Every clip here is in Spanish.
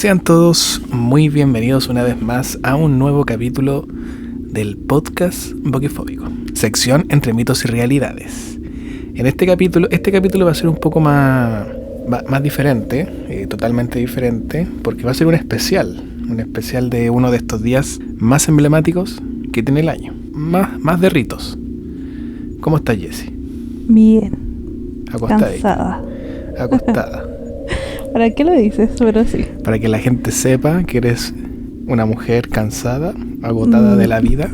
Sean todos muy bienvenidos una vez más a un nuevo capítulo del podcast Boquifóbico, sección entre mitos y realidades. En este capítulo va a ser un poco más diferente, totalmente diferente, porque va a ser un especial de uno de estos días más emblemáticos que tiene el año, más de ritos. ¿Cómo está Jessie? Bien. Acostada. ¿Para qué lo dices? Pero sí. Para que la gente sepa que eres una mujer cansada, agotada de la vida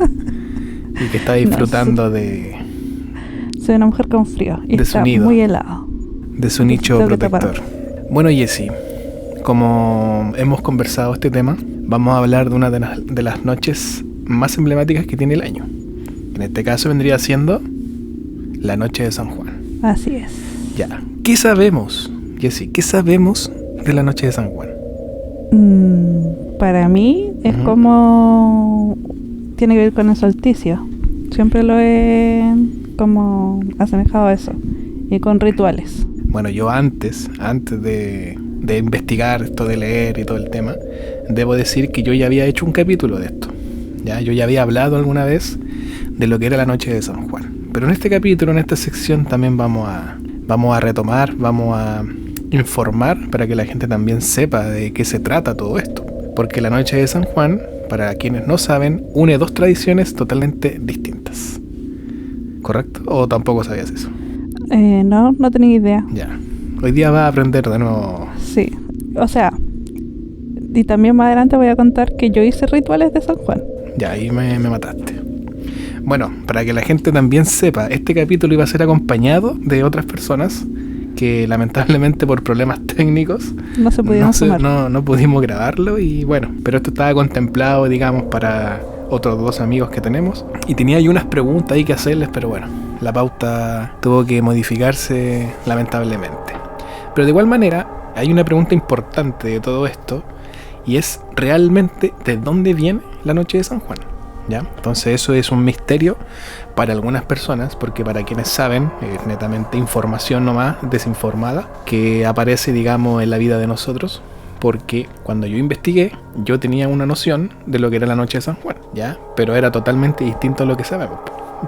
y que está disfrutando Soy una mujer con frío y de está su nido, muy helado. de su nicho protector. Bueno, Jessie, como hemos conversado este tema, vamos a hablar de una de las noches más emblemáticas que tiene el año. En este caso vendría siendo la noche de San Juan. Así es. Ya. ¿Qué sabemos, Jessie? ¿Qué sabemos de la noche de San Juan? Para mí es como... tiene que ver con el solsticio. Siempre lo he como asemejado a eso. Y con rituales. Bueno, yo antes de investigar esto, de leer y todo el tema, debo decir que yo ya había hecho un capítulo de esto. Yo ya había hablado alguna vez de lo que era la noche de San Juan. Pero en este capítulo, en esta sección, también vamos a retomar, vamos a informar para que la gente también sepa de qué se trata todo esto. Porque la noche de San Juan, para quienes no saben, une dos tradiciones totalmente distintas. ¿Correcto? ¿O tampoco sabías eso? No tenía idea. Ya. Hoy día vas a aprender de nuevo. Sí. O sea, y también más adelante voy a contar que yo hice rituales de San Juan. Ya, ahí me mataste. Bueno, para que la gente también sepa, este capítulo iba a ser acompañado de otras personas que lamentablemente por problemas técnicos no se pudieron sumar. No pudimos grabarlo y bueno, pero esto estaba contemplado, digamos, para otros dos amigos que tenemos y tenía ahí unas preguntas ahí que hacerles, pero bueno, la pauta tuvo que modificarse lamentablemente. Pero de igual manera, hay una pregunta importante de todo esto y es realmente ¿de dónde viene la noche de San Juan? ¿Ya? Entonces eso es un misterio para algunas personas, porque para quienes saben, es netamente información nomás, desinformada, que aparece, digamos, en la vida de nosotros, porque cuando yo investigué, yo tenía una noción de lo que era la noche de San Juan, ¿ya? Pero era totalmente distinto a lo que sabemos,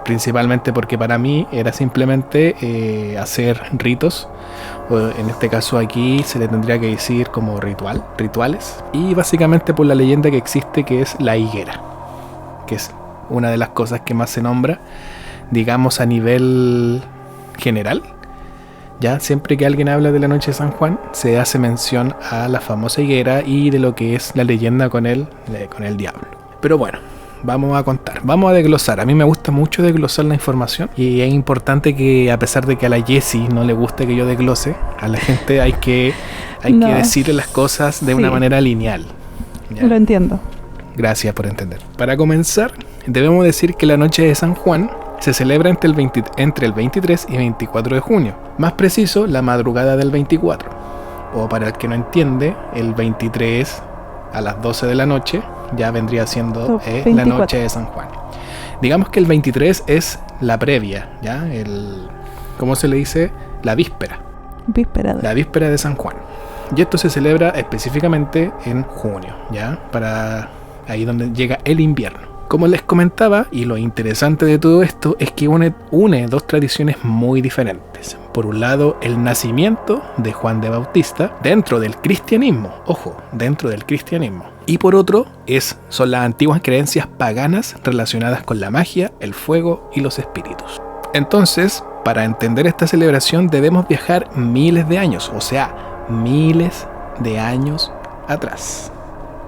principalmente porque para mí era simplemente hacer ritos, o en este caso aquí se le tendría que decir como rituales, y básicamente por la leyenda que existe, que es la higuera, que es una de las cosas que más se nombra, digamos, a nivel general. Ya siempre que alguien habla de la noche de San Juan, se hace mención a la famosa higuera y de lo que es la leyenda con el diablo. Pero bueno, vamos a desglosar. A mí me gusta mucho desglosar la información y es importante que, a pesar de que a la Jessie no le guste que yo desglose, a la gente hay que decirle las cosas de una manera lineal. ¿Ya? Lo entiendo. Gracias por entender. Para comenzar, debemos decir que la noche de San Juan se celebra entre el 23 y 24 de junio. Más preciso, la madrugada del 24. O para el que no entiende, el 23 a las 12 de la noche ya vendría siendo la noche de San Juan. Digamos que el 23 es la previa, ¿ya? ¿Cómo se le dice? La víspera. La víspera de San Juan. Y esto se celebra específicamente en junio, ¿ya? Para ahí donde llega el invierno. Como les comentaba, y lo interesante de todo esto es que une dos tradiciones muy diferentes. Por un lado, el nacimiento de Juan de Bautista dentro del cristianismo. Ojo, dentro del cristianismo. Y por otro, son las antiguas creencias paganas relacionadas con la magia, el fuego y los espíritus. Entonces, para entender esta celebración debemos viajar miles de años, o sea, miles de años atrás,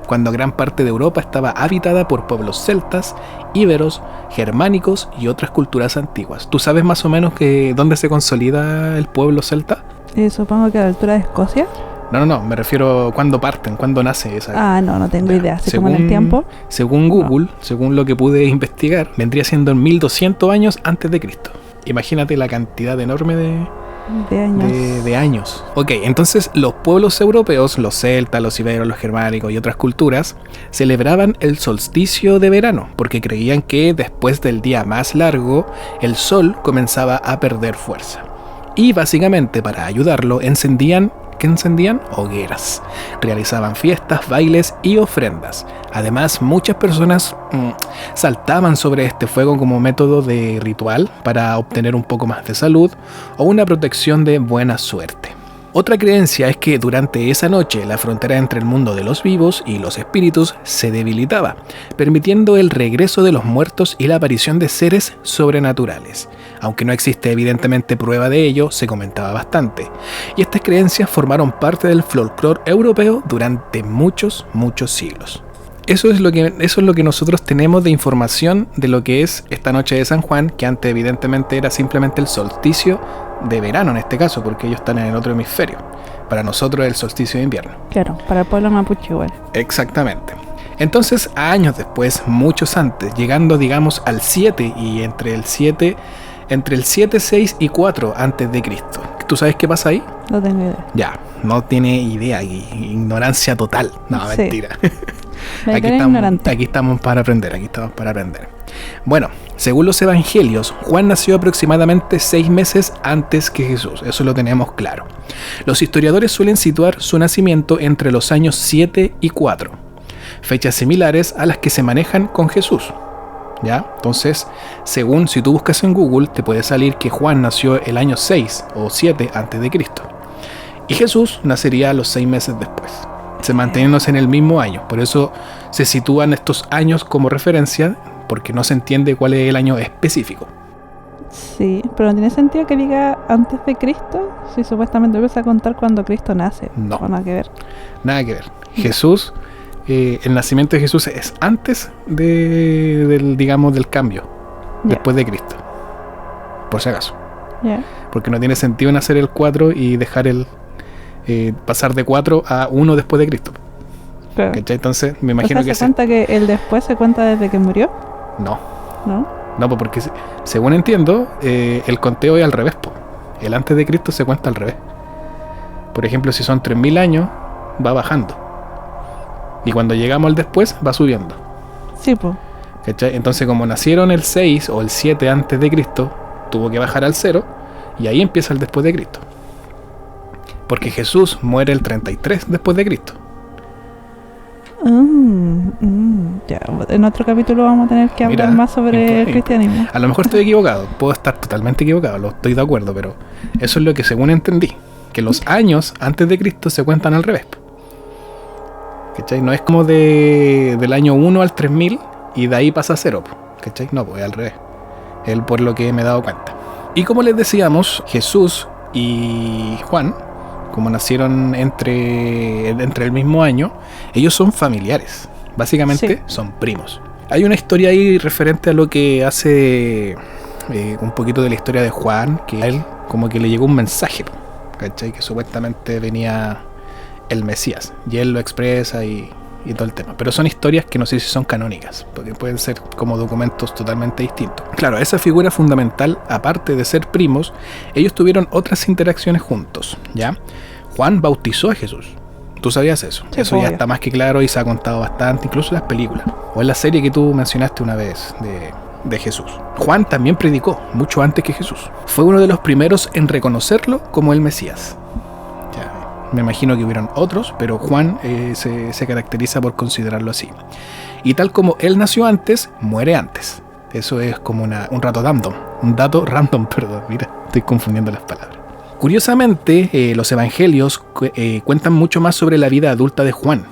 cuando gran parte de Europa estaba habitada por pueblos celtas, íberos, germánicos y otras culturas antiguas. ¿Tú sabes más o menos dónde se consolida el pueblo celta? Supongo que a la altura de Escocia. No, me refiero cuándo parten, cuándo nace esa. No tengo idea, así como en el tiempo. Según Google, según lo que pude investigar, vendría siendo en 1200 años antes de Cristo. Imagínate la cantidad enorme de años. Ok, entonces los pueblos europeos, los celtas, los iberos, los germánicos y otras culturas, celebraban el solsticio de verano, porque creían que después del día más largo, el sol comenzaba a perder fuerza. Y básicamente para ayudarlo encendían que encendían hogueras, realizaban fiestas, bailes y ofrendas. Además, muchas personas saltaban sobre este fuego como método de ritual para obtener un poco más de salud o una protección de buena suerte. Otra creencia es que durante esa noche la frontera entre el mundo de los vivos y los espíritus se debilitaba, permitiendo el regreso de los muertos y la aparición de seres sobrenaturales. Aunque no existe evidentemente prueba de ello, se comentaba bastante. Y estas creencias formaron parte del folclore europeo durante muchos siglos. Eso es lo que nosotros tenemos de información de lo que es esta noche de San Juan, que antes evidentemente era simplemente el solsticio de verano en este caso, porque ellos están en el otro hemisferio. Para nosotros es el solsticio de invierno. Claro, para el pueblo mapuche igual. Exactamente. Entonces, años después, muchos antes, llegando digamos al 7 y entre el 7, 6 y 4 antes de Cristo. ¿Tú sabes qué pasa ahí? No tengo idea. Ya, no tiene idea, ignorancia total. No, sí. Mentira. Aquí estamos para aprender, Bueno, según los evangelios, Juan nació aproximadamente 6 meses antes que Jesús, eso lo tenemos claro. Los historiadores suelen situar su nacimiento entre los años 7 y 4, fechas similares a las que se manejan con Jesús. ¿Ya? Entonces, según si tú buscas en Google, te puede salir que Juan nació el año 6 o 7 antes de Cristo. Y Jesús nacería los 6 meses después, se manteniéndose en el mismo año. Por eso se sitúan estos años como referencia, porque no se entiende cuál es el año específico. Sí, pero no tiene sentido que diga antes de Cristo, si supuestamente empieza a contar cuando Cristo nace. No, nada que ver. Nada que ver. Jesús, el nacimiento de Jesús es antes del cambio, después de Cristo. Por si acaso. Porque no tiene sentido nacer el 4 y dejar pasar de 4 a 1 después de Cristo. Claro. ¿Cachai? Entonces me imagino que ¿se cuenta que el después se cuenta desde que murió? No, porque según entiendo, el conteo es al revés, po. El antes de Cristo se cuenta al revés. Por ejemplo, si son 3000 años, va bajando. Y cuando llegamos al después, va subiendo. Sí, pues. ¿Cachai? Entonces, como nacieron el 6 o el 7 antes de Cristo, tuvo que bajar al 0 y ahí empieza el después de Cristo. Porque Jesús muere el 33 después de Cristo. Ya, en otro capítulo vamos a tener que hablar más sobre el cristianismo. A lo mejor estoy equivocado, puedo estar totalmente equivocado, lo estoy de acuerdo, pero eso es lo que según entendí, que los años antes de Cristo se cuentan al revés. ¿Cachai? No es como del año 1 al 3000 y de ahí pasa a 0, ¿cachai? No, pues al revés. Es por lo que me he dado cuenta. Y como les decíamos, Jesús y Juan, como nacieron entre el mismo año, ellos son familiares. Básicamente son primos. Hay una historia ahí referente a lo que hace un poquito de la historia de Juan, que a él como que le llegó un mensaje, ¿cachai? Que supuestamente venía el Mesías, y él lo expresa y todo el tema. Pero son historias que no sé si son canónicas, porque pueden ser como documentos totalmente distintos. Claro, esa figura fundamental, aparte de ser primos, ellos tuvieron otras interacciones juntos, ¿ya? Juan bautizó a Jesús. ¿Tú sabías eso? Sí, eso ya está más que claro y se ha contado bastante, incluso en las películas. O en la serie que tú mencionaste una vez de Jesús. Juan también predicó, mucho antes que Jesús. Fue uno de los primeros en reconocerlo como el Mesías. Ya, me imagino que hubieron otros, pero Juan se caracteriza por considerarlo así. Y tal como él nació antes, muere antes. Eso es como un dato random, mira, estoy confundiendo las palabras. Curiosamente, los evangelios cuentan mucho más sobre la vida adulta de Juan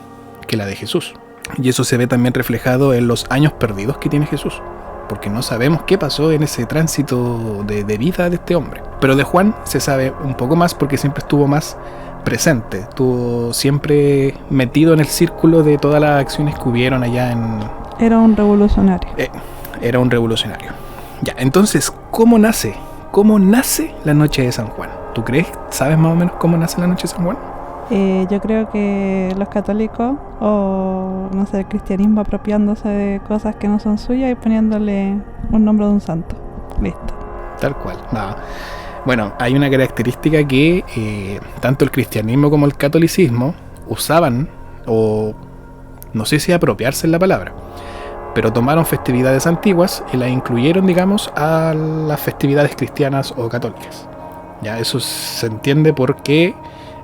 que la de Jesús. Y eso se ve también reflejado en los años perdidos que tiene Jesús, porque no sabemos qué pasó en ese tránsito de vida de este hombre. Pero de Juan se sabe un poco más porque siempre estuvo más presente, estuvo siempre metido en el círculo de todas las acciones que hubieron allá en... Era un revolucionario. Era un revolucionario. Ya, entonces, ¿cómo nace la noche de San Juan? ¿Tú crees? ¿Sabes más o menos cómo nace la noche de San Juan? Yo creo que los católicos o no sé, el cristianismo apropiándose de cosas que no son suyas y poniéndole un nombre de un santo. Listo. Tal cual. No. Bueno, hay una característica que tanto el cristianismo como el catolicismo usaban, o no sé si apropiarse es la palabra, pero tomaron festividades antiguas y las incluyeron, digamos, a las festividades cristianas o católicas. Ya, eso se entiende porque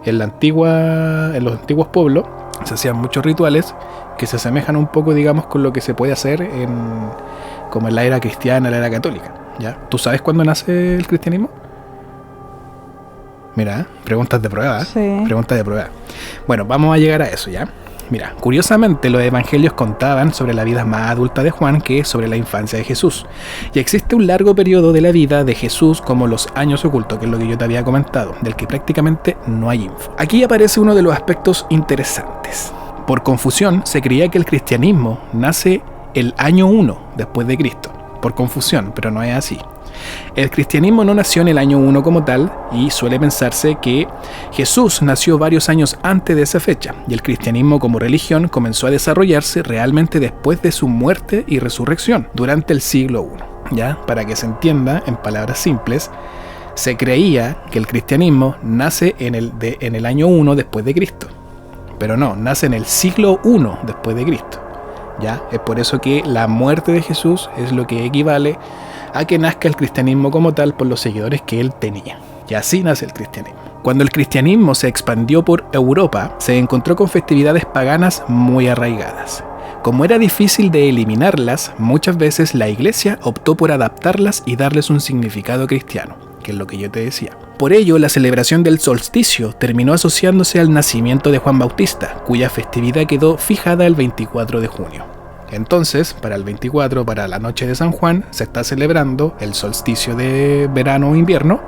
en los antiguos pueblos se hacían muchos rituales que se asemejan un poco, digamos, con lo que se puede hacer como en la era cristiana, la era católica, ¿ya? ¿Tú sabes cuándo nace el cristianismo? Mira, preguntas de prueba. Sí. Preguntas de prueba. Bueno, vamos a llegar a eso, ¿ya? Mira, curiosamente los evangelios contaban sobre la vida más adulta de Juan que sobre la infancia de Jesús. Y existe un largo periodo de la vida de Jesús como los años ocultos, que es lo que yo te había comentado, del que prácticamente no hay info. Aquí aparece uno de los aspectos interesantes. Por confusión, se creía que el cristianismo nace el año 1 después de Cristo. Por confusión, pero no es así. El cristianismo no nació en el año 1 como tal, y suele pensarse que Jesús nació varios años antes de esa fecha, y el cristianismo como religión comenzó a desarrollarse realmente después de su muerte y resurrección, durante el siglo I. ¿Ya? Para que se entienda, en palabras simples, se creía que el cristianismo nace en el año 1 después de Cristo, pero no, nace en el siglo I después de Cristo. ¿Ya? Es por eso que la muerte de Jesús es lo que equivale a que nazca el cristianismo como tal por los seguidores que él tenía. Y así nace el cristianismo. Cuando el cristianismo se expandió por Europa, se encontró con festividades paganas muy arraigadas. Como era difícil de eliminarlas, muchas veces la iglesia optó por adaptarlas y darles un significado cristiano, que es lo que yo te decía. Por ello, la celebración del solsticio terminó asociándose al nacimiento de Juan Bautista, cuya festividad quedó fijada el 24 de junio. Entonces, para el 24, para la noche de San Juan, se está celebrando el solsticio de verano o invierno,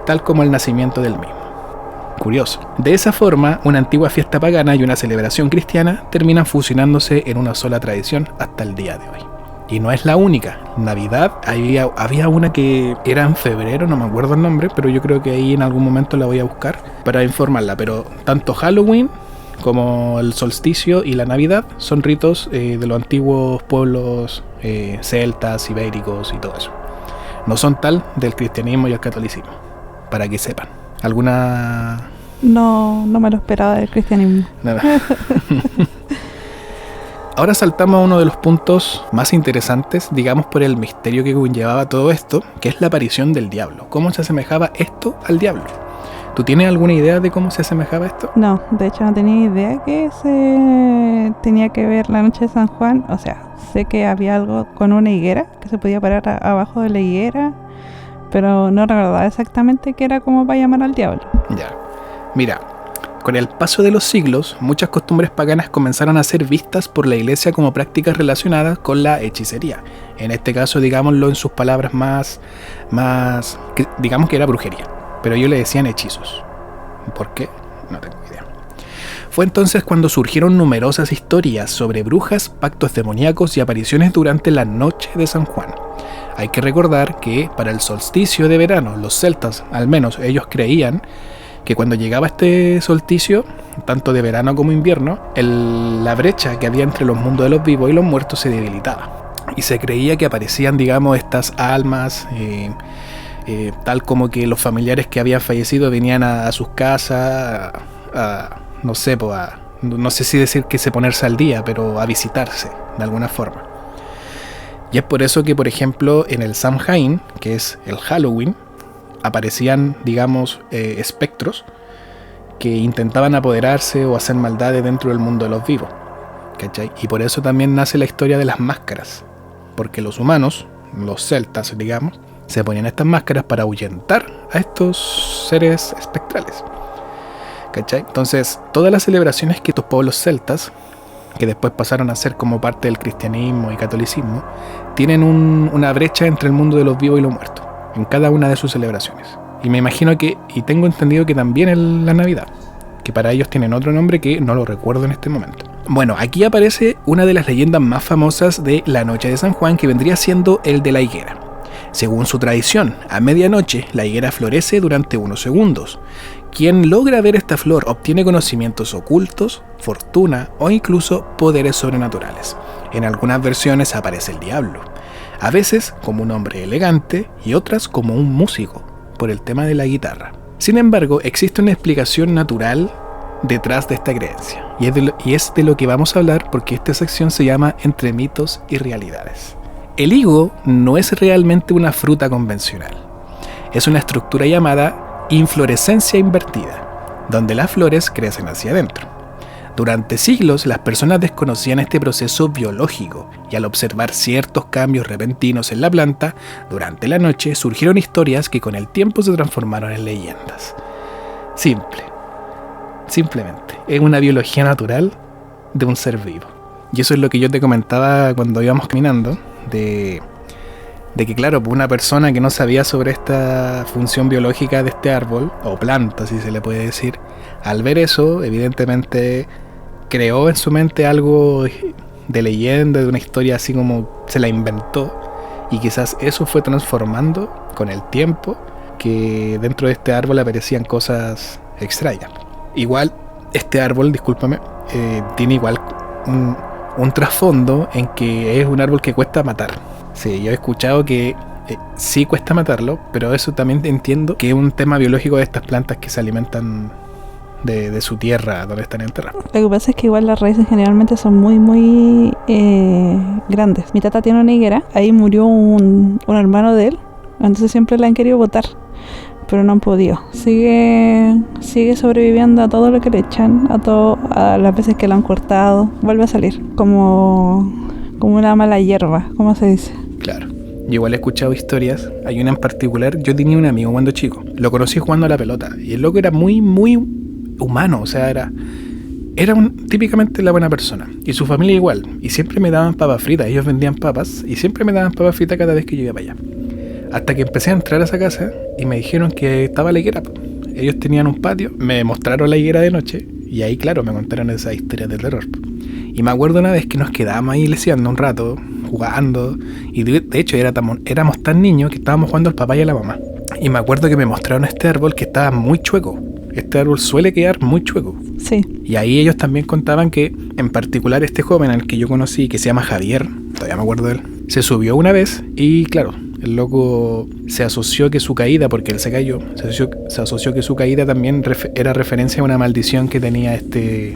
tal como el nacimiento del mismo. Curioso. De esa forma, una antigua fiesta pagana y una celebración cristiana terminan fusionándose en una sola tradición hasta el día de hoy. Y no es la única. Navidad, había una que era en febrero, no me acuerdo el nombre, pero yo creo que ahí en algún momento la voy a buscar para informarla. Pero tanto Halloween como el solsticio y la Navidad son ritos de los antiguos pueblos celtas, ibéricos y todo eso. No son tal del cristianismo y el catolicismo, para que sepan. ¿Alguna...? No me lo esperaba del cristianismo. Nada. Ahora saltamos a uno de los puntos más interesantes, digamos, por el misterio que conllevaba todo esto, que es la aparición del diablo. ¿Cómo se asemejaba esto al diablo? ¿Tú tienes alguna idea de cómo se asemejaba esto? No, de hecho no tenía idea que se tenía que ver la noche de San Juan. O sea, sé que había algo con una higuera, que se podía parar abajo de la higuera, pero no recordaba exactamente qué era como para llamar al diablo. Ya, mira, con el paso de los siglos, muchas costumbres paganas comenzaron a ser vistas por la iglesia como prácticas relacionadas con la hechicería. En este caso, digámoslo en sus palabras digamos que era brujería, pero ellos le decían hechizos. ¿Por qué? No tengo idea. Fue entonces cuando surgieron numerosas historias sobre brujas, pactos demoníacos y apariciones durante la noche de San Juan. Hay que recordar que para el solsticio de verano, los celtas, al menos ellos creían que cuando llegaba este solsticio, tanto de verano como invierno, la brecha que había entre los mundos de los vivos y los muertos se debilitaba. Y se creía que aparecían, digamos, estas almas, tal como que los familiares que habían fallecido venían a sus casas, no sé si decir que se ponerse al día, pero a visitarse de alguna forma. Y es por eso que, por ejemplo, en el Samhain, que es el Halloween, aparecían, digamos, espectros que intentaban apoderarse o hacer maldades dentro del mundo de los vivos, ¿cachai? Y por eso también nace la historia de las máscaras, porque los humanos, los celtas, digamos, se ponían estas máscaras para ahuyentar a estos seres espectrales, ¿cachai? Entonces, todas las celebraciones que estos pueblos celtas, que después pasaron a ser como parte del cristianismo y catolicismo, tienen una brecha entre el mundo de los vivos y los muertos en cada una de sus celebraciones. Y me imagino que, y tengo entendido que también en la Navidad, que para ellos tienen otro nombre que no lo recuerdo en este momento. Bueno, aquí aparece una de las leyendas más famosas de la noche de San Juan, que vendría siendo el de la higuera. Según su tradición, a medianoche la higuera florece durante unos segundos. Quien logra ver esta flor obtiene conocimientos ocultos, fortuna o incluso poderes sobrenaturales. En algunas versiones aparece el diablo, a veces como un hombre elegante y otras como un músico, por el tema de la guitarra. Sin embargo, existe una explicación natural detrás de esta creencia, y es de lo que vamos a hablar, porque esta sección se llama Entre mitos y realidades. El higo no es realmente una fruta convencional, es una estructura llamada inflorescencia invertida, donde las flores crecen hacia adentro. Durante siglos las personas desconocían este proceso biológico y al observar ciertos cambios repentinos en la planta, durante la noche surgieron historias que con el tiempo se transformaron en leyendas. Simplemente, es una biología natural de un ser vivo. Y eso es lo que yo te comentaba cuando íbamos caminando, de que claro, una persona que no sabía sobre esta función biológica de este árbol, o planta si se le puede decir, al ver eso, evidentemente creó en su mente algo de leyenda, de una historia así como se la inventó, y quizás eso fue transformando con el tiempo que dentro de este árbol aparecían cosas extrañas. Igual, este árbol, discúlpame, tiene igual un trasfondo en que es un árbol que cuesta matar. Sí, yo he escuchado que sí cuesta matarlo, pero eso también entiendo que es un tema biológico de estas plantas que se alimentan de su tierra, donde están enterradas. Lo que pasa es que igual las raíces generalmente son muy grandes. Mi tata tiene una higuera, ahí murió un hermano de él, entonces siempre la han querido botar, pero no han podido. Sigue sobreviviendo a todo lo que le echan, a las veces que lo han cortado, vuelve a salir, como una mala hierba, ¿cómo se dice? Claro. Yo igual he escuchado historias. Hay una en particular. Yo tenía un amigo cuando chico. Lo conocí jugando a la pelota. Y el loco era muy humano. O sea, era típicamente la buena persona. Y su familia igual. Y siempre me daban papas fritas. Ellos vendían papas. Y siempre me daban papas fritas cada vez que yo iba para allá. Hasta que empecé a entrar a esa casa. Y me dijeron que estaba la higuera. Ellos tenían un patio. Me mostraron la higuera de noche. Y ahí, claro, me contaron esas historias de terror. Y me acuerdo una vez que nos quedábamos ahí leseando un rato, jugando, y de hecho éramos tan niños que estábamos jugando al papá y a la mamá. Y me acuerdo que me mostraron este árbol que estaba muy chueco. Este árbol suele quedar muy chueco. Sí. Y ahí ellos también contaban que, en particular este joven al que yo conocí, que se llama Javier, todavía me acuerdo de él, se subió una vez y claro, el loco se asoció que su caída, porque él se cayó, se asoció que su caída también era referencia a una maldición que tenía este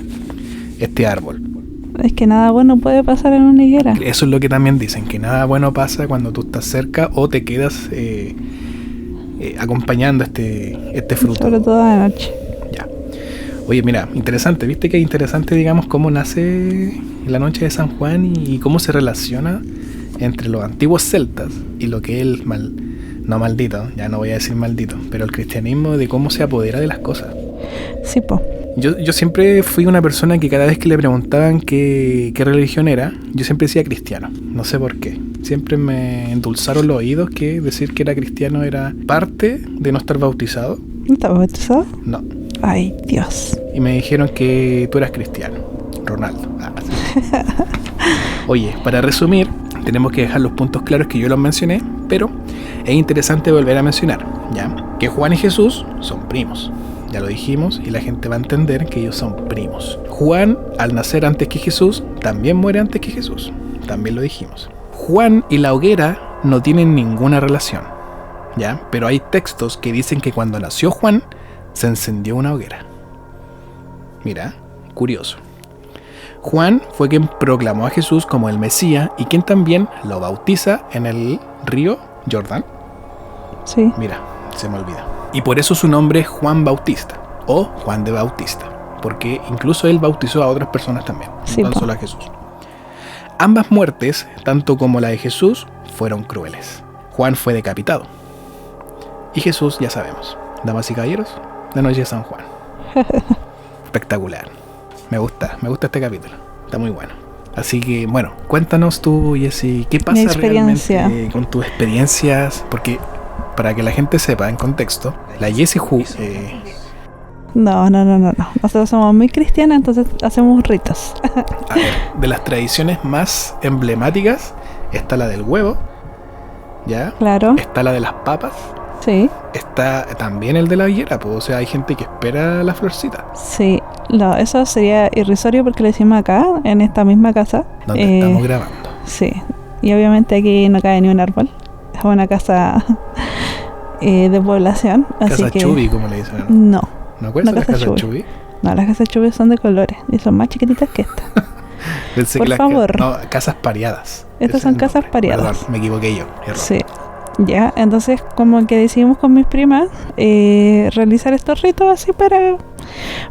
árbol. Es que nada bueno puede pasar en una higuera. Eso es lo que también dicen, que nada bueno pasa cuando tú estás cerca o te quedas acompañando este fruto. Sobre todo de noche. Ya. Oye, mira, interesante, ¿viste que es interesante, digamos, cómo nace la noche de San Juan y cómo se relaciona entre los antiguos celtas y lo que es el no maldito, ya no voy a decir maldito, pero el cristianismo, de cómo se apodera de las cosas? Sí, po. Yo siempre fui una persona que cada vez que le preguntaban qué religión era, yo siempre decía cristiano. No sé por qué. Siempre me endulzaron los oídos que decir que era cristiano era parte de no estar bautizado. ¿No estabas bautizado? No. Ay, Dios. Y me dijeron que tú eras cristiano. Ronaldo. Sí. Oye, para resumir, tenemos que dejar los puntos claros que yo los mencioné, pero es interesante volver a mencionar, ¿ya? Que Juan y Jesús son primos. Ya lo dijimos y la gente va a entender que ellos son primos. Juan, al nacer antes que Jesús, también muere antes que Jesús. También lo dijimos. Juan y la hoguera no tienen ninguna relación, ¿ya? Pero hay textos que dicen que cuando nació Juan, se encendió una hoguera. Mira, curioso. Juan fue quien proclamó a Jesús como el Mesías y quien también lo bautiza en el río Jordán. Sí. Mira, se me olvida. Y por eso su nombre es Juan Bautista o Juan de Bautista, porque incluso él bautizó a otras personas también, sí, no solo a Jesús. Ambas muertes, tanto como la de Jesús, fueron crueles. Juan fue decapitado y Jesús, ya sabemos, damas y caballeros, la noche de San Juan. Espectacular. Me gusta este capítulo, está muy bueno. Así que, bueno, cuéntanos tú, Jessy, ¿qué pasa realmente con tus experiencias? Porque para que la gente sepa en contexto, la Jessy No. Nosotros somos muy cristianas, entonces hacemos ritos. A ver, de las tradiciones más emblemáticas está la del huevo, ¿ya? Claro. Está la de las papas. Sí. Está también el de la higuera, pues, o sea, hay gente que espera la florcita. Sí, no, eso sería irrisorio porque lo hicimos acá, en esta misma casa. Donde estamos grabando. Sí, y obviamente aquí no cae ni un árbol. Es una casa de población. Así casa que... Chubi, como le dicen. No. ¿No cuesta las casas Chubi? No, las casas Chubi son de colores y son más chiquititas que esta. Por favor. No, casas pareadas. Estas son casas pareadas. Perdón, me equivoqué yo. Error. Sí. Ya, entonces como que decidimos con mis primas realizar estos ritos así para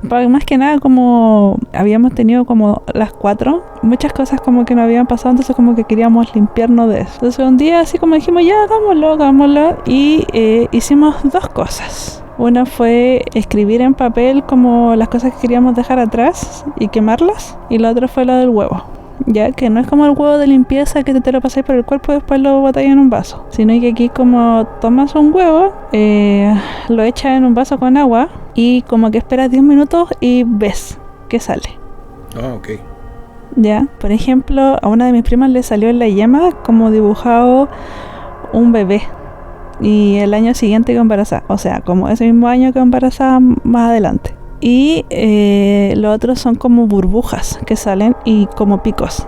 Más que nada, como habíamos tenido como las 4, muchas cosas como que nos habían pasado, entonces como que queríamos limpiarnos de eso. Entonces un día así como dijimos, ya hagámoslo, y hicimos 2 cosas. Una fue escribir en papel como las cosas que queríamos dejar atrás y quemarlas, y la otra fue lo del huevo. Ya que no es como el huevo de limpieza que te lo pasáis por el cuerpo y después lo botáis en un vaso, sino que aquí como tomas un huevo, lo echas en un vaso con agua y como que esperas 10 minutos y ves que sale. Ok. Ya, por ejemplo, a una de mis primas le salió en la yema como dibujado un bebé, y el año siguiente quedó embarazada, o sea, como ese mismo año quedó embarazada más adelante. Y los otros son como burbujas que salen y como picos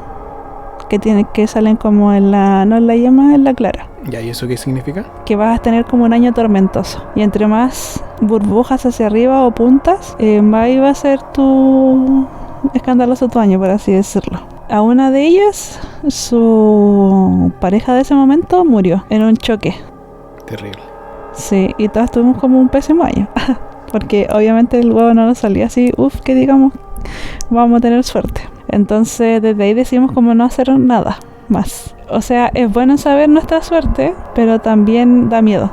que salen como en la, no en la yema, en la clara. ¿Ya? ¿Y eso qué significa? Que vas a tener como un año tormentoso, y entre más burbujas hacia arriba o puntas, más iba a ser tu escandaloso tu año, por así decirlo. A una de ellas, su pareja de ese momento murió en un choque. Terrible. Sí, y todas tuvimos como un pésimo año. Porque obviamente el huevo no nos salía así, que digamos, vamos a tener suerte. Entonces desde ahí decidimos como no hacer nada más. O sea, es bueno saber nuestra suerte, pero también da miedo.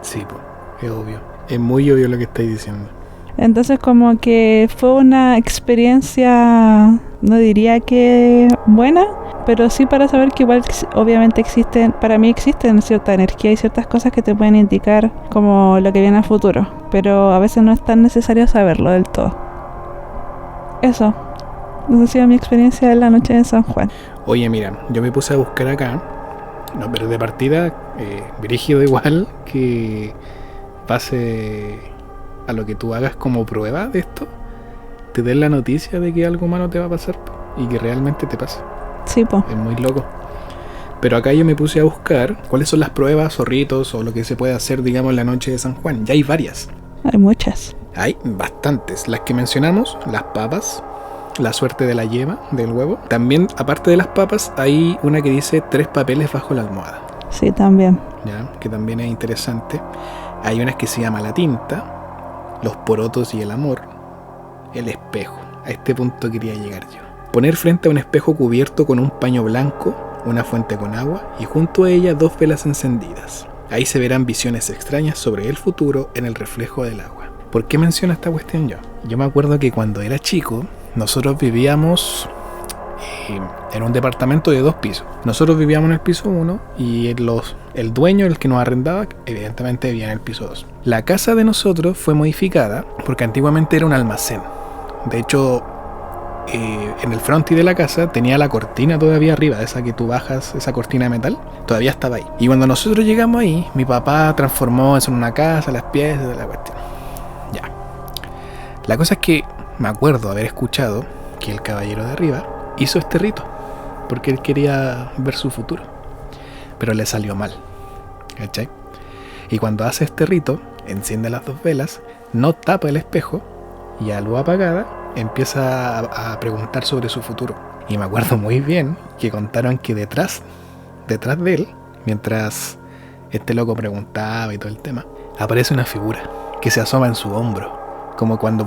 Sí, pues, es obvio. Es muy obvio lo que estáis diciendo. Entonces como que fue una experiencia, no diría que buena, pero sí para saber que igual obviamente existen, para mí existen cierta energía y ciertas cosas que te pueden indicar como lo que viene a futuro, pero a veces no es tan necesario saberlo del todo. Eso, esa ha sido mi experiencia de la noche de San Juan. Oye, mira, yo me puse a buscar acá, no, pero de partida, brígido igual que pase a lo que tú hagas como prueba de esto, te den la noticia de que algo malo te va a pasar y que realmente te pasa. Sí, po. Es muy loco. Pero acá yo me puse a buscar cuáles son las pruebas o ritos o lo que se puede hacer, digamos, en la noche de San Juan. Ya hay varias. Hay muchas. Hay bastantes. Las que mencionamos, las papas, la suerte de la yema, del huevo. También, aparte de las papas, hay una que dice 3 papeles bajo la almohada. Sí, también. ¿Ya? Que también es interesante. Hay unas que se llama la tinta, los porotos y el amor, el espejo. A este punto quería llegar yo. Poner frente a un espejo cubierto con un paño blanco, una fuente con agua y junto a ella 2 velas encendidas. Ahí se verán visiones extrañas sobre el futuro en el reflejo del agua. ¿Por qué menciono esta cuestión yo? Yo me acuerdo que cuando era chico, nosotros vivíamos en un departamento de 2 pisos. Nosotros vivíamos en el piso 1 y el dueño, el que nos arrendaba, evidentemente vivía en el piso 2. La casa de nosotros fue modificada porque antiguamente era un almacén. De hecho, en el frontis de la casa tenía la cortina todavía arriba, esa que tú bajas, esa cortina de metal, todavía estaba ahí. Y cuando nosotros llegamos ahí, mi papá transformó eso en una casa, las piezas de la cuestión. Ya. La cosa es que me acuerdo haber escuchado que el caballero de arriba hizo este rito porque él quería ver su futuro, pero le salió mal, ¿cachai? Y cuando hace este rito, enciende las 2 velas, no tapa el espejo y a luz apagada empieza a preguntar sobre su futuro. Y me acuerdo muy bien que contaron que detrás de él, mientras este loco preguntaba y todo el tema, aparece una figura que se asoma en su hombro, como cuando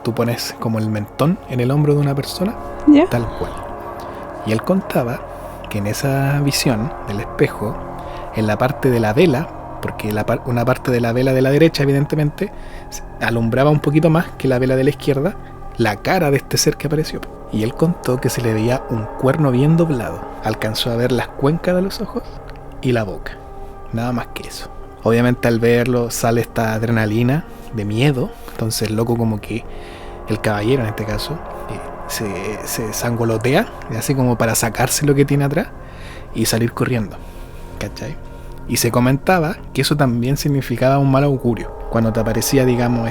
tú pones como el mentón en el hombro de una persona, ¿Ya? tal cual. Y él contaba que en esa visión del espejo, en la parte de la vela, porque una parte de la vela de la derecha evidentemente alumbraba un poquito más que la vela de la izquierda, la cara de este ser que apareció. Y él contó que se le veía un cuerno bien doblado. Alcanzó a ver las cuencas de los ojos y la boca. Nada más que eso. Obviamente al verlo sale esta adrenalina de miedo. Entonces el loco, como que el caballero en este caso, se sangolotea, así como para sacarse lo que tiene atrás y salir corriendo, ¿cachai? Y se comentaba que eso también significaba un mal augurio. Cuando te aparecía, digamos,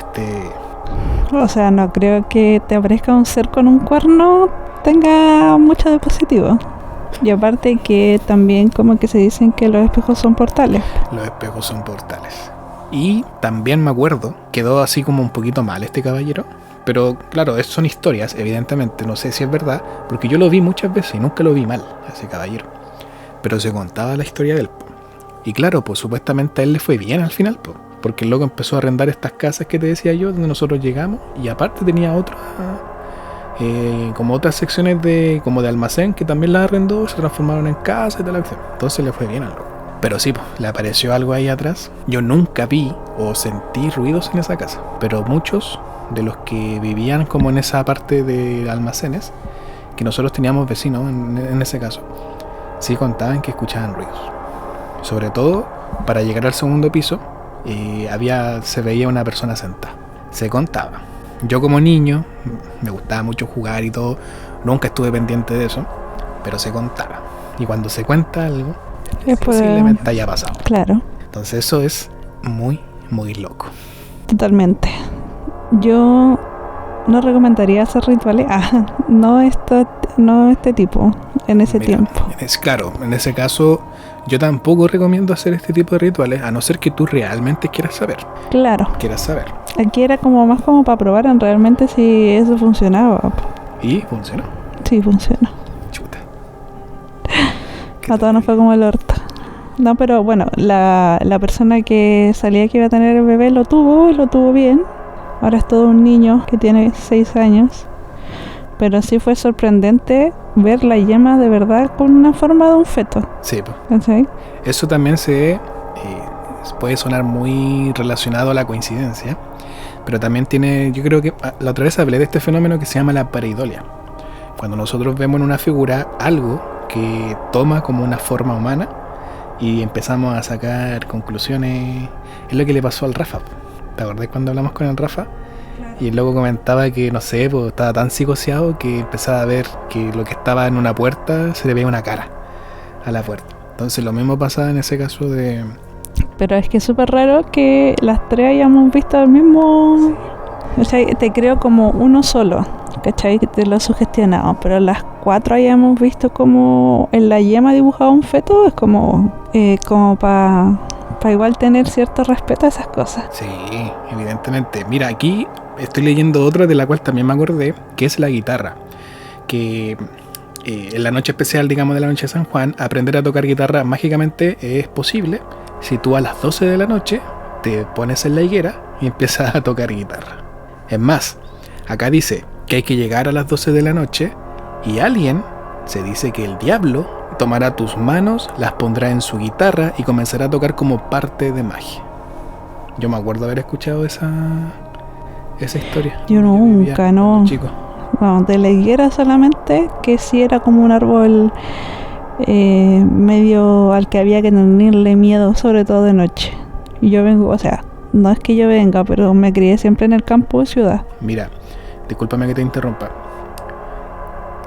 O sea, no creo que te aparezca un ser con un cuerno tenga mucho de positivo. Y aparte que también como que se dicen que los espejos son portales. Los espejos son portales. Y también me acuerdo, quedó así como un poquito mal este caballero. Pero claro, son historias, evidentemente. No sé si es verdad, porque yo lo vi muchas veces y nunca lo vi mal, a ese caballero. Pero se contaba la historia del... Y claro, pues supuestamente a él le fue bien al final, pues. porque el loco empezó a arrendar estas casas que te decía yo, donde nosotros llegamos, y aparte tenía otras, como otras secciones como de almacén que también las arrendó, se transformaron en casa y tal. Entonces le fue bien al loco. Pero sí, pues, le apareció algo ahí atrás. Yo nunca vi o sentí ruidos en esa casa, pero muchos de los que vivían como en esa parte de almacenes, que nosotros teníamos vecinos en ese caso, sí contaban que escuchaban ruidos. Sobre todo para llegar al segundo piso, se veía una persona sentada. Se contaba. Yo como niño me gustaba mucho jugar y todo, nunca estuve pendiente de eso, pero se contaba. Y cuando se cuenta algo, posiblemente haya pasado. Claro. Entonces eso es muy, muy loco. Totalmente. Yo no recomendaría hacer rituales. No este tipo, en ese tiempo. Claro, en ese caso yo tampoco recomiendo hacer este tipo de rituales, a no ser que tú realmente quieras saber. Claro. Quieras saber. Aquí era como más como para probar en realmente si eso funcionaba. ¿Y funcionó? Sí, funcionó. Chuta. A todos nos fue como el orto. No, pero bueno, la persona que salía que iba a tener el bebé lo tuvo bien. Ahora es todo un niño que tiene 6 años. Pero sí fue sorprendente ver la yema de verdad con una forma de un feto. Sí, pues. ¿Sí? Eso también puede sonar muy relacionado a la coincidencia, pero también tiene, yo creo que la otra vez hablé de este fenómeno que se llama la pareidolia. Cuando nosotros vemos en una figura algo que toma como una forma humana y empezamos a sacar conclusiones, es lo que le pasó al Rafa. ¿Te acordás cuando hablamos con el Rafa? Y el loco comentaba que, no sé, pues estaba tan psicoseado que empezaba a ver que lo que estaba en una puerta se le veía una cara a la puerta. Entonces lo mismo pasaba en ese caso de... Pero es que es súper raro que las tres hayamos visto el mismo... O sea, te creo como uno solo, ¿cachai? Que te lo he sugestionado. Pero las 4 hayamos visto como en la yema dibujado un feto, es como para igual tener cierto respeto a esas cosas. Sí, evidentemente. Mira, aquí estoy leyendo otra de la cual también me acordé, que es la guitarra. Que en la noche especial, digamos, de la noche de San Juan, aprender a tocar guitarra mágicamente es posible si tú a las 12 de la noche te pones en la higuera y empiezas a tocar guitarra. Es más, acá dice que hay que llegar a las 12 de la noche y alguien, se dice que el diablo, tomará tus manos, las pondrá en su guitarra y comenzará a tocar como parte de magia. Yo me acuerdo haber escuchado esa historia. Yo nunca, no. Chico. No, de la higuera solamente, que sí era como un árbol medio al que había que tenerle miedo, sobre todo de noche. Y yo vengo, o sea, no es que yo venga, pero me crié siempre en el campo de ciudad. Mira, discúlpame que te interrumpa.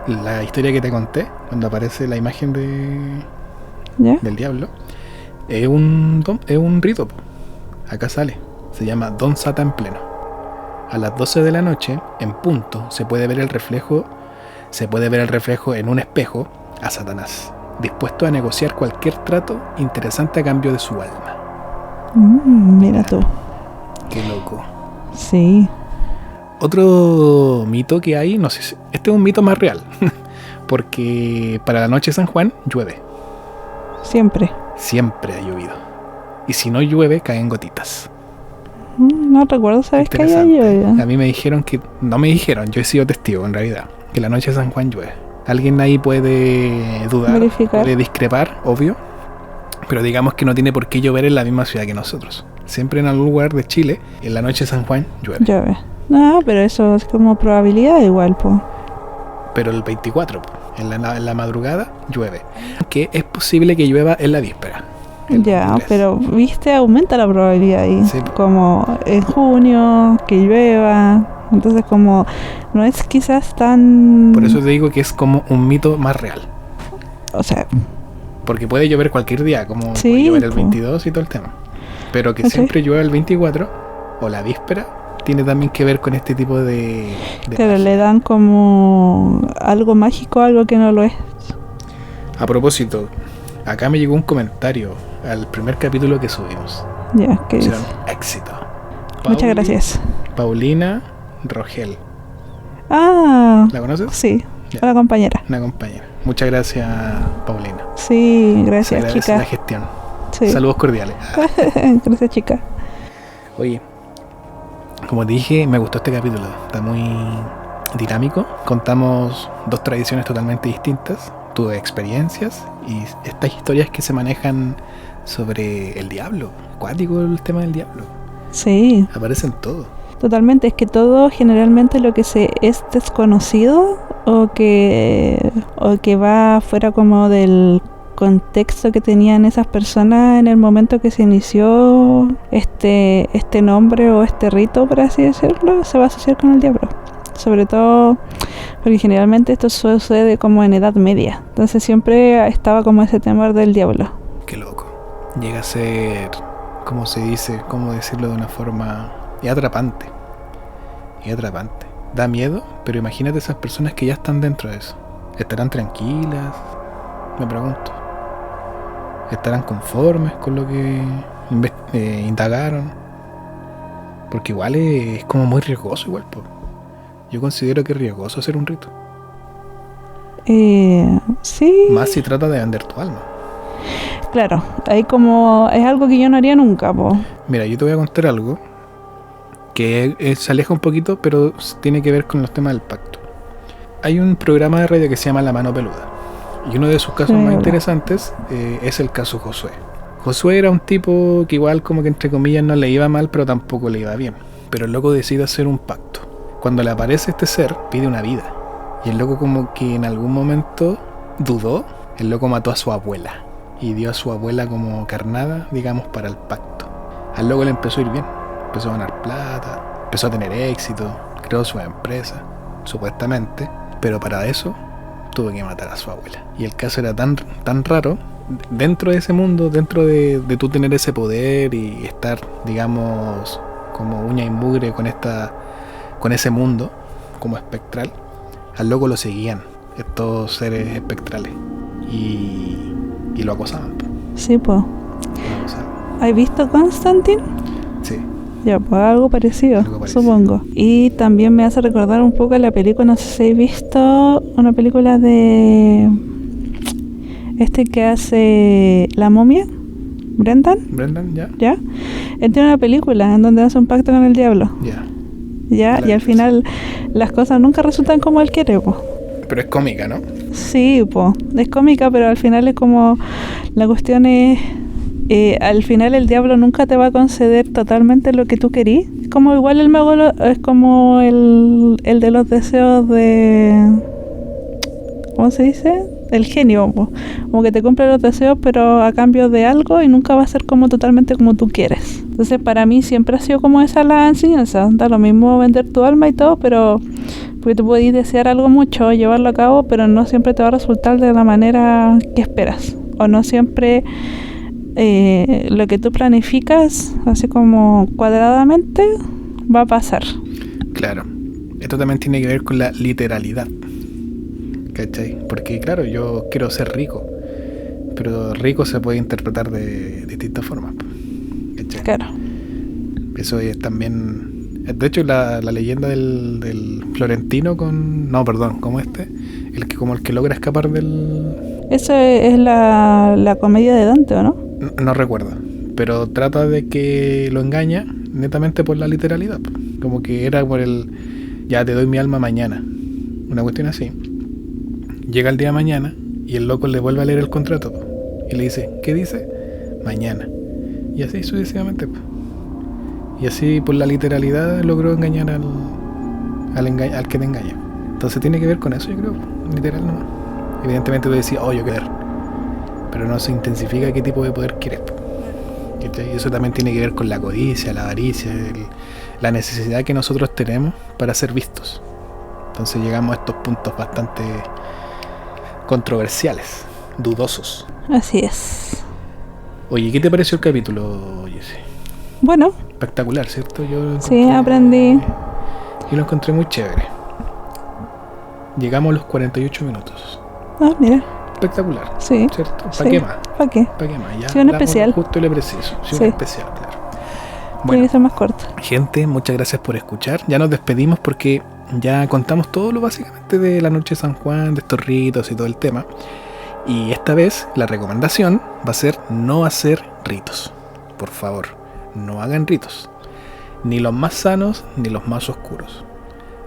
La historia que te conté, cuando aparece la imagen del diablo, es un rito. Acá sale, se llama Don Sata en pleno. A las 12 de la noche, en punto, se puede ver el reflejo en un espejo a Satanás, dispuesto a negociar cualquier trato interesante a cambio de su alma. Mira tú. Qué loco. Sí. Otro mito que hay, no sé si este es un mito más real, porque para la noche de San Juan llueve. Siempre ha llovido. Y si no llueve, caen gotitas. No recuerdo, ¿sabes qué haya llovido? A mí me dijeron no me dijeron, yo he sido testigo en realidad, que la noche de San Juan llueve. Alguien ahí puede dudar, verificar, puede discrepar, obvio, pero digamos que no tiene por qué llover en la misma ciudad que nosotros. Siempre en algún lugar de Chile, en la noche de San Juan llueve. No, pero eso es como probabilidad igual, po. Pero el 24, en la madrugada, llueve. Que es posible que llueva en la víspera. Ya, pero viste, aumenta la probabilidad ahí. Sí. Como en junio, que llueva. Entonces como no es quizás tan... Por eso te digo que es como un mito más real. O sea... Porque puede llover cualquier día, como sí, puede llover el 22 y todo el tema. Pero que siempre llueva el 24 o la víspera, tiene también que ver con este tipo de pero magia. Le dan como algo mágico, algo que no lo es. A propósito, acá me llegó un comentario al primer capítulo que subimos. Ya, ¿qué dice? Éxito. Muchas gracias. Paulina Rogel. Ah, ¿La conoces? sí, Ya. una compañera. Una compañera. Muchas gracias, Paulina. Sí, gracias, Se agradece chica. la gestión. Sí. Saludos cordiales. Gracias, chica. Oye, como te dije, me gustó este capítulo. Está muy dinámico. Contamos dos tradiciones totalmente distintas, tus experiencias y estas historias que se manejan sobre el diablo. Acuático el tema del diablo. Sí, Aparecen todos. totalmente. Es que todo generalmente lo que se es desconocido o que va fuera como del contexto que tenían esas personas en el momento que se inició este nombre o este rito, por así decirlo, se va a asociar con el diablo. Sobre todo porque generalmente esto sucede como en Edad Media. Entonces siempre estaba como ese temor del diablo. Qué loco. Llega a ser, ¿cómo se dice? ¿Cómo decirlo de una forma? Es atrapante. Es atrapante. Da miedo, pero imagínate esas personas que ya están dentro de eso. ¿Estarán tranquilas? Me pregunto. ¿Estarán conformes con lo que indagaron? Porque igual es como muy riesgoso igual, po. Yo considero que es riesgoso hacer un rito. Sí. Más si trata de vender tu alma. Claro, ahí como es algo que yo no haría nunca, po. Mira, yo te voy a contar algo que se aleja un poquito, pero tiene que ver con los temas del pacto. Hay un programa de radio que se llama La Mano Peluda. Y uno de sus casos más interesantes es el caso Josué. Josué era un tipo que igual como que entre comillas no le iba mal, pero tampoco le iba bien. Pero el loco decide hacer un pacto. Cuando le aparece este ser, pide una vida. Y el loco como que en algún momento dudó. El loco mató a su abuela. Y dio a su abuela como carnada, digamos, para el pacto. Al loco le empezó a ir bien. Empezó a ganar plata. Empezó a tener éxito. Creó su empresa, supuestamente. Pero para eso tuvo que matar a su abuela. Y el caso era tan raro. Dentro de ese mundo, dentro de tú tener ese poder y estar, digamos, como uña y mugre con ese mundo, como espectral, al loco lo seguían estos seres espectrales y lo acosaban. Sí, pues. ¿Has visto Constantine? Sí. Ya, pues algo parecido, supongo. Y también me hace recordar un poco la película, no sé si habéis visto una película de que hace La Momia, Brendan, ya. ¿Ya? Él tiene una película en donde hace un pacto con el diablo. Ya, y al final las cosas nunca resultan como él quiere, pues. Pero es cómica, ¿no? Sí, pues, es cómica, pero al final es como, la cuestión es, al final el diablo nunca te va a conceder totalmente lo que tú querís. Como igual el mago es como el de los deseos de, ¿cómo se dice? El genio, po. Como que te cumple los deseos pero a cambio de algo y nunca va a ser como totalmente como tú quieres. Entonces para mí siempre ha sido como esa la enseñanza. Da lo mismo vender tu alma y todo, pero porque tú podés desear algo mucho, llevarlo a cabo, pero no siempre te va a resultar de la manera que esperas. O no siempre lo que tú planificas, así como cuadradamente, va a pasar. Claro. Esto también tiene que ver con la literalidad. ¿Cachai? Porque claro, yo quiero ser rico, pero rico se puede interpretar de distintas formas. ¿Cachai? Claro. Eso es también... De hecho, la leyenda del Florentino con... No, perdón, como el que logra escapar del... Eso es la comedia de Dante, ¿o no? No recuerdo, pero trata de que lo engaña netamente por la literalidad. Como que era por ya te doy mi alma mañana. Una cuestión así. Llega el día de mañana y el loco le vuelve a leer el contrato y le dice, ¿qué dice? Mañana. Y así sucesivamente. Y así por la literalidad logró engañar al que te engaña. Entonces tiene que ver con eso, yo creo, literal nomás. Evidentemente tú decís, yo quiero, pero no se intensifica qué tipo de poder quieres. Y eso también tiene que ver con la codicia, la avaricia, la necesidad que nosotros tenemos para ser vistos. Entonces llegamos a estos puntos bastante controversiales, dudosos. Así es. Oye, ¿qué te pareció el capítulo, Jessy? Bueno. Espectacular, ¿cierto? Sí, aprendí. Yo lo encontré muy chévere. Llegamos a los 48 minutos. Ah, mira. Espectacular. Sí. ¿Cierto? ¿Para sí. qué más? ¿Para qué? ¿Para qué más? Ya sí, un especial. Justo y le preciso. Sí, un especial, claro. Bueno, tiene que ser más corto. Gente, muchas gracias por escuchar. Ya nos despedimos porque ya contamos todo lo básicamente de la noche de San Juan, de estos ritos y todo el tema. Y esta vez la recomendación va a ser no hacer ritos. Por favor, no hagan ritos. ni los más sanos ni los más oscuros.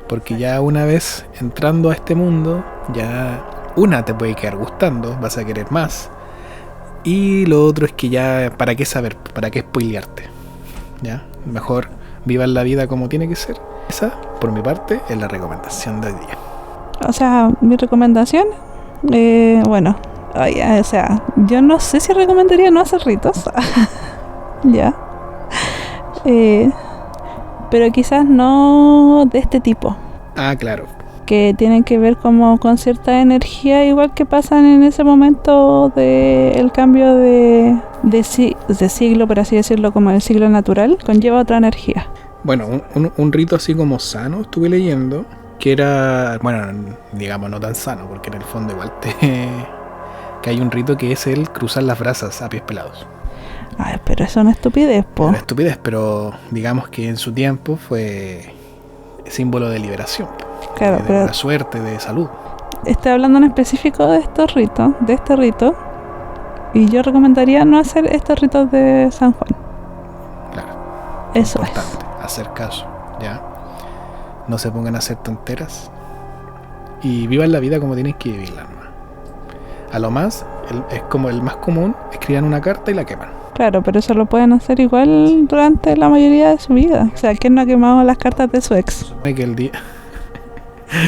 Porque ya una vez entrando a este mundo, ya una te puede quedar gustando, vas a querer más. Y lo otro es que ya, ¿para qué saber? ¿Para qué spoilearte? ¿Ya? Mejor vivan la vida como tiene que ser. Esa, por mi parte, es la recomendación de hoy día. O sea, mi recomendación, bueno, o sea, yo no sé si recomendaría no hacer ritos. Ya. Pero quizás no de este tipo. Ah, claro. Que tienen que ver como con cierta energía, igual que pasan en ese momento del cambio de siglo, por así decirlo, como el siglo natural, conlleva otra energía. Bueno, un rito así como sano estuve leyendo, que era, bueno, digamos no tan sano, porque en el fondo igual que hay un rito que es el cruzar las brasas a pies pelados. Ay, pero eso es una estupidez, po. Una estupidez, pero digamos que en su tiempo fue símbolo de liberación, Claro, de pero buena suerte, de salud. estoy hablando en específico de estos ritos, de este rito, y yo recomendaría no hacer estos ritos de San Juan. Claro. Eso Importante, hacer caso, ¿ya? No se pongan a hacer tonteras y vivan la vida como tienen que vivirla, ¿no? A lo más, es como el más común, escriban una carta y la queman. Claro, pero eso lo pueden hacer igual durante la mayoría de su vida. O sea, ¿quién no ha quemado las cartas de su ex?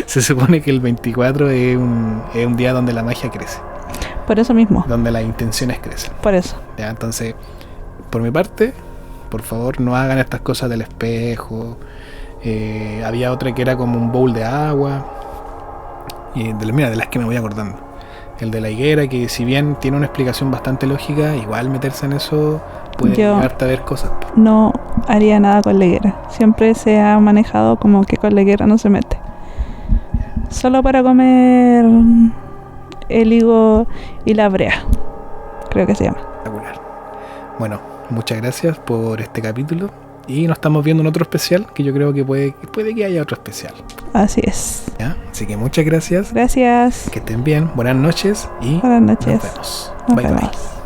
Se supone que el 24 es un día donde la magia crece, Por eso mismo, donde las intenciones crecen. por eso. ¿Ya? Entonces, por mi parte, por favor, no hagan estas cosas del espejo. Había otra que era como un bowl de agua. Y de las que me voy acordando. El de la higuera, que si bien tiene una explicación bastante lógica, igual meterse en eso puede llevarte a ver cosas. No haría nada con la higuera. Siempre se ha manejado como que con la higuera no se mete. Solo para comer el higo y la brea, creo que se llama. Espectacular. Bueno, muchas gracias por este capítulo. Y nos estamos viendo en otro especial, que yo creo que puede que haya otro especial. Así es. ¿Ya? Así que muchas gracias. Gracias. Que estén bien. Buenas noches y Buenas noches. nos vemos. Nos Bye vemos. bye.